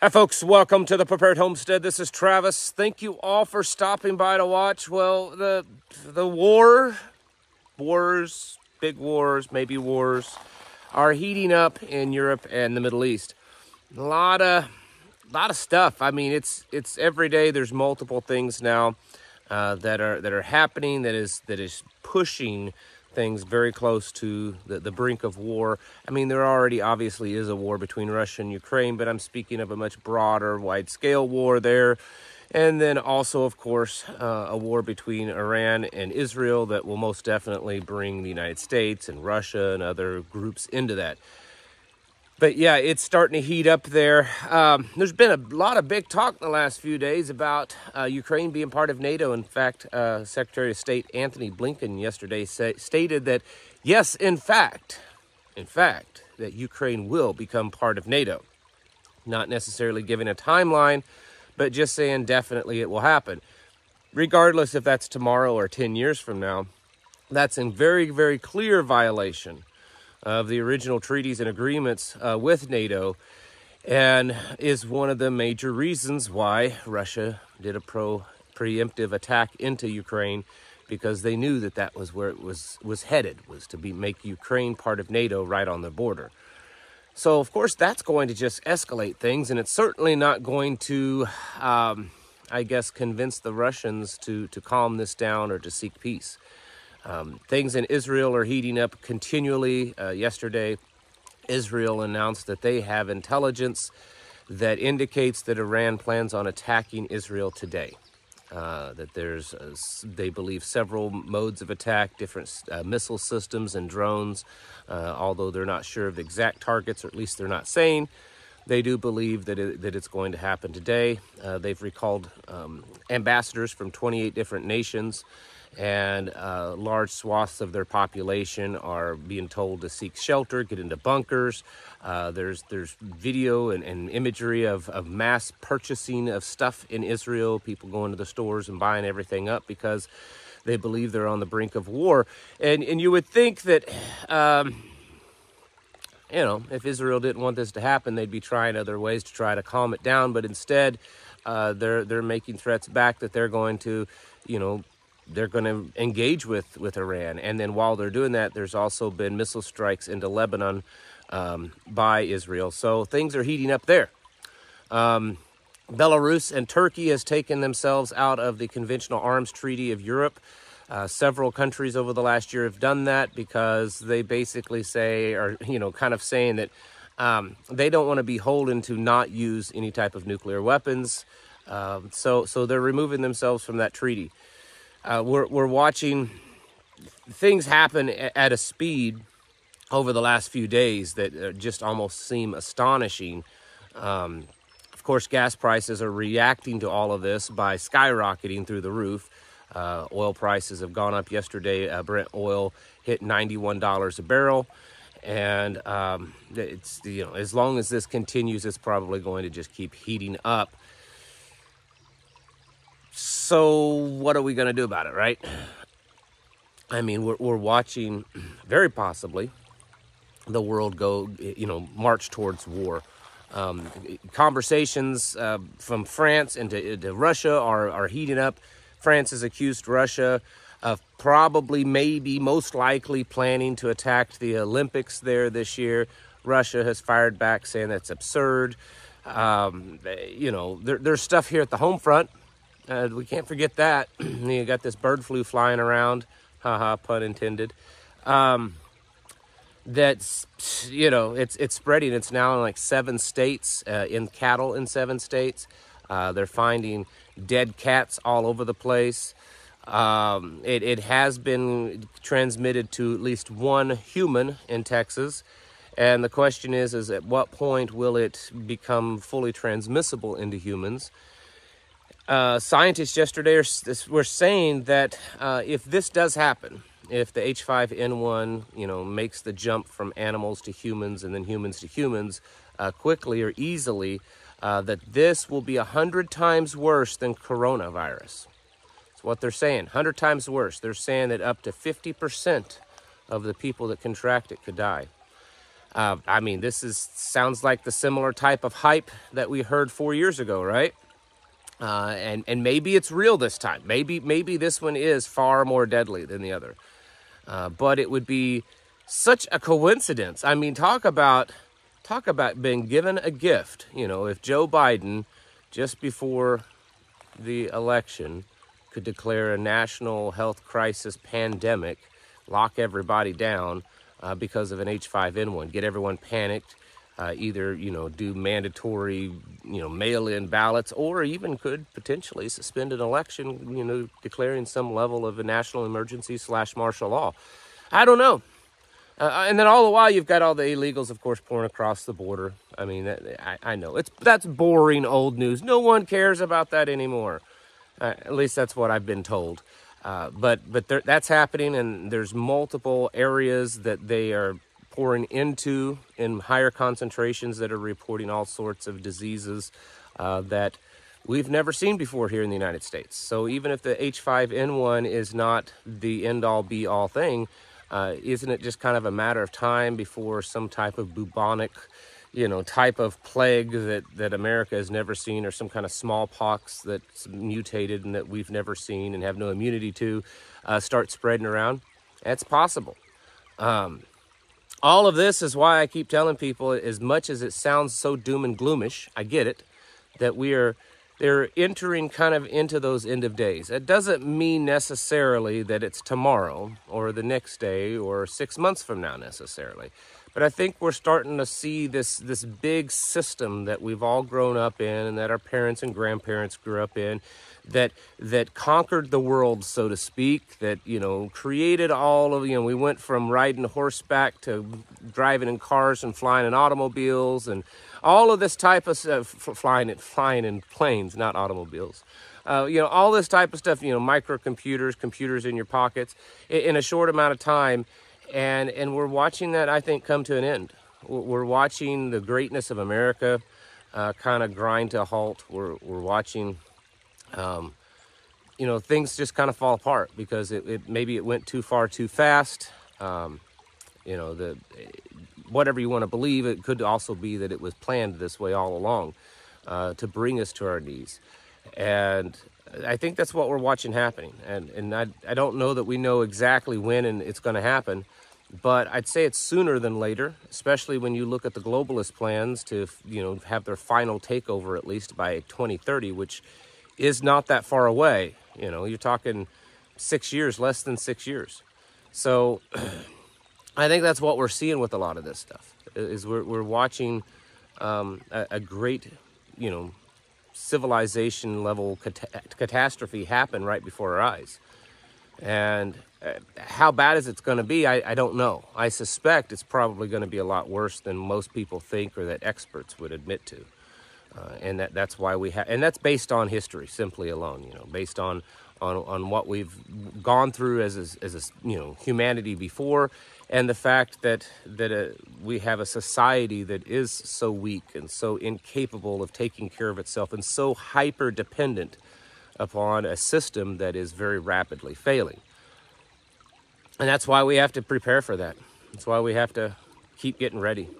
Hi folks, welcome to the Prepared Homestead. This is Travis. Thank you all for stopping by to watch. Well, the wars, big wars, maybe wars, are heating up in Europe and the Middle East. A lot of stuff. I mean, it's every day. There's multiple things now that are happening that is pushing things very close to the brink of war. I mean, there already obviously is a war between Russia and Ukraine, but I'm speaking of a much broader, wide-scale war there. And then also, of course, a war between Iran and Israel that will most definitely bring the United States and Russia and other groups into that. But yeah, it's starting to heat up there. There's been a lot of big talk in the last few days about Ukraine being part of NATO. In fact, Secretary of State Antony Blinken yesterday stated that, yes, in fact, that Ukraine will become part of NATO. Not necessarily giving a timeline, but just saying definitely it will happen. Regardless if that's tomorrow or 10 years from now, that's in very, very clear violation of the original treaties and agreements with NATO, and is one of the major reasons why Russia did a preemptive attack into Ukraine, because they knew that was where it was headed, was to make Ukraine part of NATO right on the border. So, of course, that's going to just escalate things, and it's certainly not going to, I guess, convince the Russians to calm this down or to seek peace. Things in Israel are heating up continually. Yesterday, Israel announced that they have intelligence that indicates that Iran plans on attacking Israel today. That there's, they believe, several modes of attack, different missile systems and drones, although they're not sure of the exact targets, or at least they're not saying. They do believe that it's going to happen today. They've recalled ambassadors from 28 different nations, and large swaths of their population are being told to seek shelter, get into bunkers. There's video and imagery of mass purchasing of stuff in Israel, people going to the stores and buying everything up because they believe they're on the brink of war. And you would think that, if Israel didn't want this to happen, they'd be trying other ways to try to calm it down. But instead, they're making threats back that they're going to, they're going to engage with Iran. And then while they're doing that, there's also been missile strikes into Lebanon by Israel. So things are heating up there. Belarus and Turkey has taken themselves out of the Conventional Arms Treaty of Europe. Several countries over the last year have done that because they basically kind of saying that they don't want to be beholden to not use any type of nuclear weapons. So they're removing themselves from that treaty. We're watching things happen at a speed over the last few days that just almost seem astonishing. Of course, gas prices are reacting to all of this by skyrocketing through the roof. Oil prices have gone up yesterday. Brent oil hit $91 a barrel. And it's, as long as this continues, it's probably going to just keep heating up. So what are we going to do about it, right? I mean, we're watching, very possibly, the world go, march towards war. Conversations from France into Russia are heating up. France has accused Russia of probably, maybe, most likely planning to attack the Olympics there this year. Russia has fired back saying that's absurd. There's stuff here at the home front. We can't forget that. You got this bird flu flying around, pun intended. That's, it's spreading. It's now in like 7 states, in cattle in 7 states. They're finding dead cats all over the place. It has been transmitted to at least one human in Texas. And the question is at what point will it become fully transmissible into humans? Scientists yesterday were saying that if this does happen, if the H5N1, makes the jump from animals to humans and then humans to humans quickly or easily, that this will be 100 times worse than coronavirus. That's what they're saying, 100 times worse. They're saying that up to 50% of the people that contract it could die. I mean, sounds like the similar type of hype that we heard 4 years ago, right? And maybe it's real this time. Maybe this one is far more deadly than the other. But it would be such a coincidence. I mean, talk about being given a gift. You know, if Joe Biden, just before the election, could declare a national health crisis pandemic, lock everybody down because of an H5N1, get everyone panicked, either, do mandatory, mail-in ballots, or even could potentially suspend an election, declaring some level of a national emergency / martial law. I don't know. And then all the while, you've got all the illegals, of course, pouring across the border. I mean, I know. That's boring old news. No one cares about that anymore. At least that's what I've been told. But that's happening, and there's multiple areas that they are pouring into in higher concentrations that are reporting all sorts of diseases that we've never seen before here in the United States. So even if the H5N1 is not the end-all, be-all thing, isn't it just kind of a matter of time before some type of bubonic, type of plague that America has never seen, or some kind of smallpox that's mutated and that we've never seen and have no immunity to, start spreading around? It's possible. All of this is why I keep telling people, as much as it sounds so doom and gloomish, I get it, that they're entering kind of into those end of days. It doesn't mean necessarily that it's tomorrow or the next day or 6 months from now necessarily. But I think we're starting to see this big system that we've all grown up in, and that our parents and grandparents grew up in, that conquered the world, so to speak, that, created all of, we went from riding horseback to driving in cars and flying in automobiles, and all of this type of stuff, flying in planes, not automobiles. All this type of stuff, microcomputers, computers in your pockets in a short amount of time. And we're watching that, I think, come to an end. We're watching the greatness of America kind of grind to a halt. We're watching, things just kind of fall apart because maybe it went too far too fast. Whatever you want to believe, it could also be that it was planned this way all along to bring us to our knees. And I think that's what we're watching happening. And I don't know that we know exactly when and it's going to happen, but I'd say it's sooner than later, especially when you look at the globalist plans to, have their final takeover at least by 2030, which is not that far away. You're talking 6 years, less than 6 years. So I think that's what we're seeing with a lot of this stuff, is we're watching a great, civilization level catastrophe happen right before our eyes. And how bad is it going to be? I don't know. I suspect it's probably going to be a lot worse than most people think, or that experts would admit to. And that's why we have, and that's based on history simply alone, based on what we've gone through as humanity before, and the fact that we have a society that is so weak and so incapable of taking care of itself, and so hyper dependent upon a system that is very rapidly failing. And that's why we have to prepare for that. That's why we have to keep getting ready.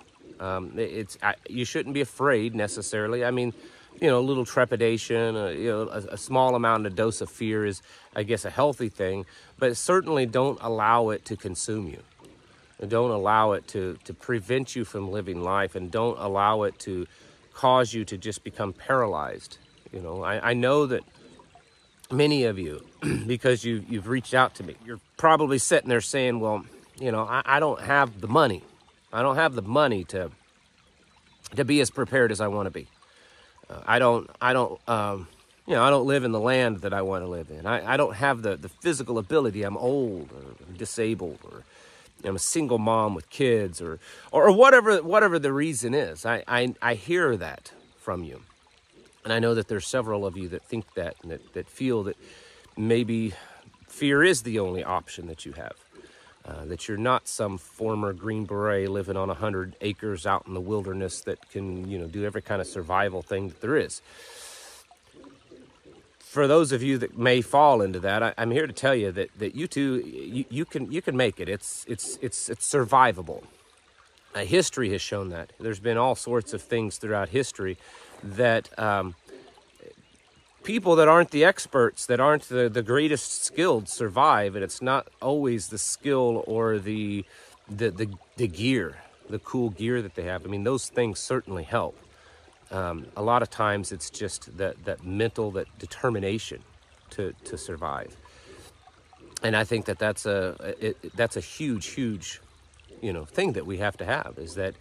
You shouldn't be afraid necessarily. I mean, a little trepidation, a small amount, a dose of fear is, I guess, a healthy thing, but certainly don't allow it to consume you. Don't allow it to prevent you from living life, and don't allow it to cause you to just become paralyzed. I know that many of you, because you've reached out to me, you're probably sitting there saying, well, I don't have the money. I don't have the money to be as prepared as I want to be. I don't live in the land that I want to live in. I don't have the physical ability. I'm old or disabled, or I'm a single mom with kids, or whatever the reason is. I hear that from you. And I know that there's several of you that think that, and that feel that maybe fear is the only option that you have. That you're not some former Green Beret living on 100 acres out in the wilderness that can, do every kind of survival thing that there is. For those of you that may fall into that, I'm here to tell you that you too, you can make it. It's survivable. History has shown that. There's been all sorts of things throughout history that people that aren't the experts, that aren't the greatest skilled, survive, and it's not always the skill or the gear, the cool gear that they have. I mean, those things certainly help. A lot of times it's just that mental, that determination to survive. And I think that's a huge thing that we have to have, is that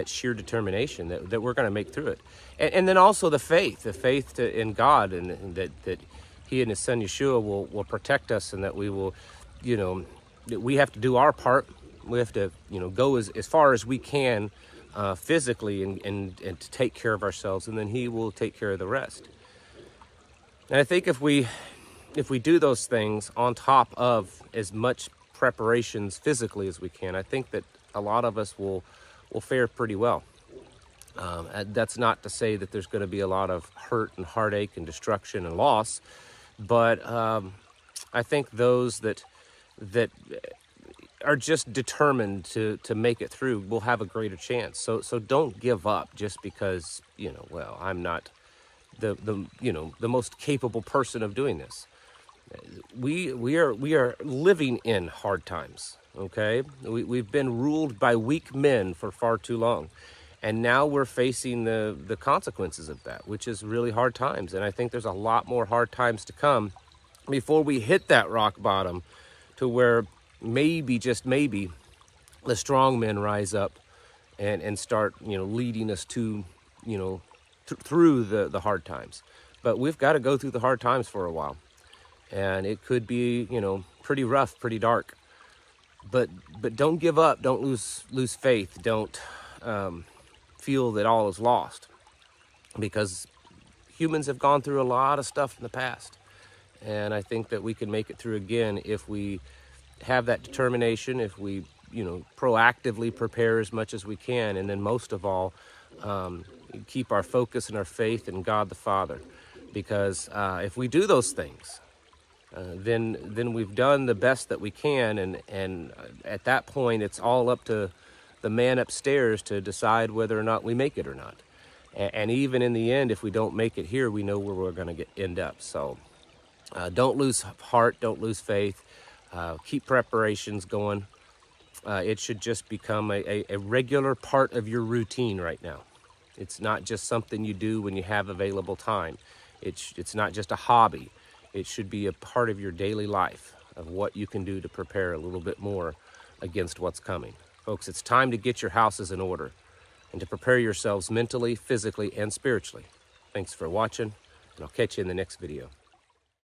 sheer determination that we're going to make through it. And then also the faith in God, and that He and His Son Yeshua will protect us, and that we will, that we have to do our part. We have to, go as far as we can physically and to take care of ourselves, and then He will take care of the rest. And I think if we do those things on top of as much preparations physically as we can, I think that a lot of us will fare pretty well. That's not to say that there's going to be a lot of hurt and heartache and destruction and loss, but I think those that are just determined to make it through will have a greater chance. So don't give up just because, well, I'm not the most capable person of doing this. We are living in hard times, okay? We've been ruled by weak men for far too long. And now we're facing the consequences of that, which is really hard times. And I think there's a lot more hard times to come before we hit that rock bottom, to where maybe, just maybe, the strong men rise up and start, leading us to, through the hard times. But we've got to go through the hard times for a while. And it could be, pretty rough, pretty dark. But don't give up. Don't lose faith. Don't feel that all is lost, because humans have gone through a lot of stuff in the past. And I think that we can make it through again if we have that determination, if we, proactively prepare as much as we can. And then most of all, keep our focus and our faith in God the Father. Because if we do those things, then we've done the best that we can, and at that point it's all up to the man upstairs to decide whether or not we make it or not. And even in the end, if we don't make it here, we know where we're going to end up. So don't lose heart, don't lose faith. Keep preparations going. It should just become a regular part of your routine right now. It's not just something you do when you have available time. It's not just a hobby. It should be a part of your daily life, of what you can do to prepare a little bit more against what's coming. Folks, it's time to get your houses in order and to prepare yourselves mentally, physically, and spiritually. Thanks for watching, and I'll catch you in the next video.